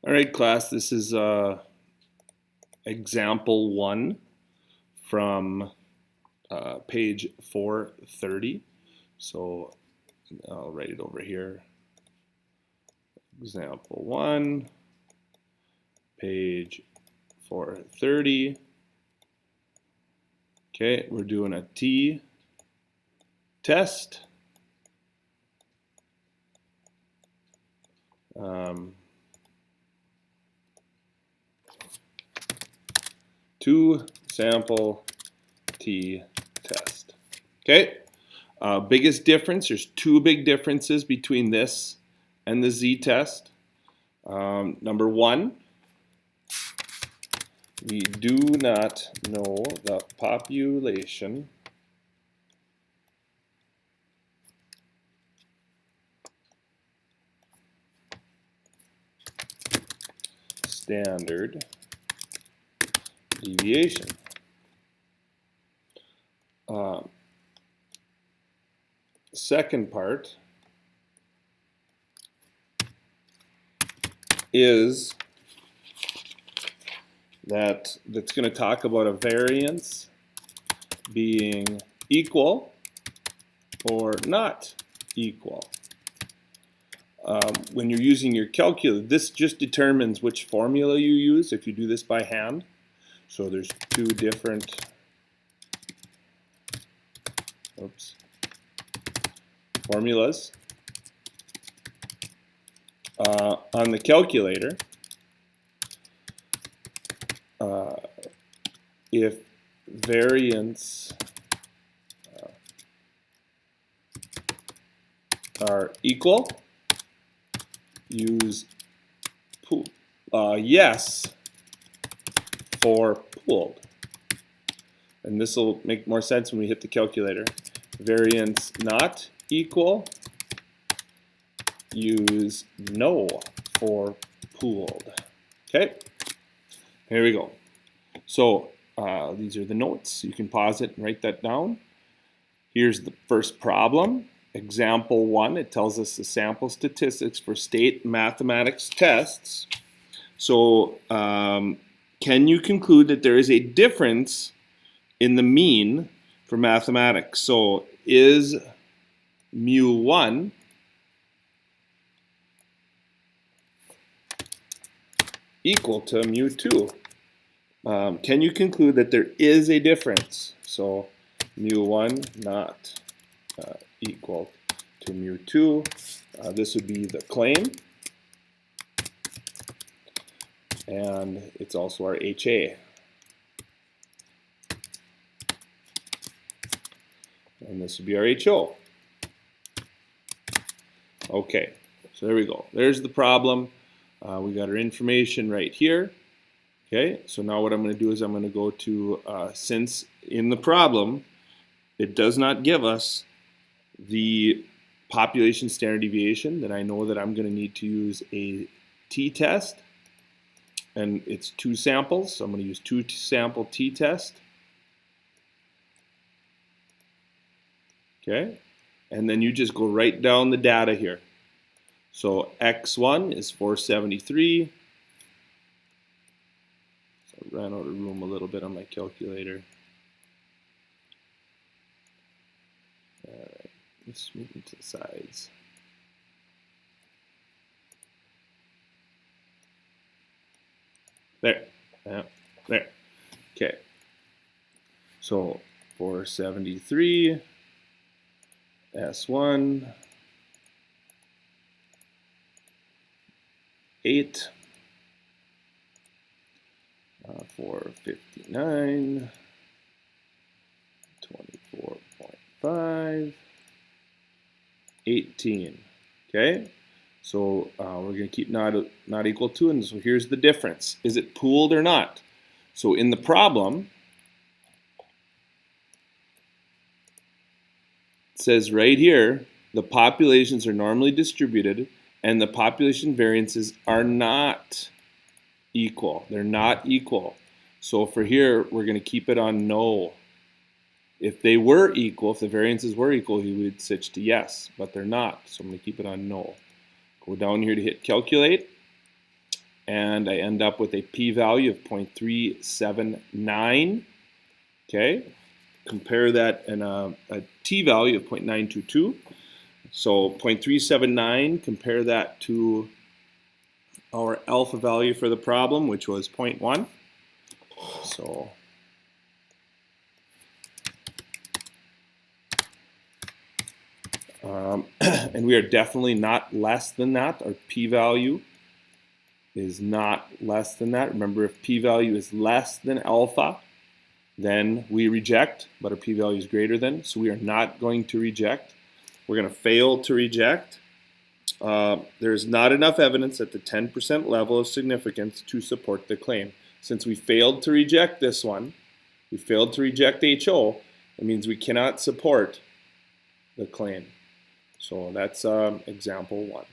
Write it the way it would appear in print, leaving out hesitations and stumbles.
All right, class, this is example 1 from page 430. So I'll write it over here. Example 1, page 430. Okay, we're doing a t-test. Two sample t-test. Okay, biggest difference, there's two big differences between this and the z-test. Number one, we do not know the population standard deviation. Second part is that's going to talk about a variance being equal or not equal. When you're using your calculator, this just determines which formula you use if you do this by hand. So there's two different formulas on the calculator. If variance are equal, use yes for pooled. And this will make more sense when we hit the calculator. Variance not equal, use no for pooled. Okay, here we go. So these are the notes. You can pause it and write that down. Here's the first problem. Example 1, it tells us the sample statistics for state mathematics tests. So can you conclude that there is a difference in the mean for mathematics? So is mu1 equal to mu2? Can you conclude that there is a difference? So mu1 not equal to mu2. This would be the claim. And it's also our HA. And this would be our HO. Okay, so there we go. There's the problem. We got our information right here. Okay, so now what I'm going to do is I'm going to go to, since in the problem, it does not give us the population standard deviation, then I know that I'm going to need to use a t-test. And it's two samples, so I'm going to use two sample t-test. Okay, and then you just go right down the data here. So x1 is 473. So I ran out of room a little bit on my calculator. All right, let's move it to the sides. There, yeah, there. Okay. So 473, S1, 8, 459, 24.5, 18. Okay. So we're going to keep not equal to, and so here's the difference. Is it pooled or not? So in the problem, it says right here, the populations are normally distributed and the population variances are not equal. They're not equal. So for here, we're going to keep it on no. If they were equal, if the variances were equal, we would switch to yes, but they're not. So I'm going to keep it on no. Go down here to hit calculate. and I end up with a p-value of 0.379. Okay, compare that and a t-value of 0.922. So 0.379, compare that to our alpha value for the problem, which was 0.1. So and we are definitely not less than that. Our p-value is not less than that. Remember, if p-value is less than alpha, then we reject, but our p-value is greater than, so we are not going to reject. We're going to fail to reject. There is not enough evidence at the 10% level of significance to support the claim. Since we failed to reject this one, we failed to reject HO, it means we cannot support the claim. So that's example 1.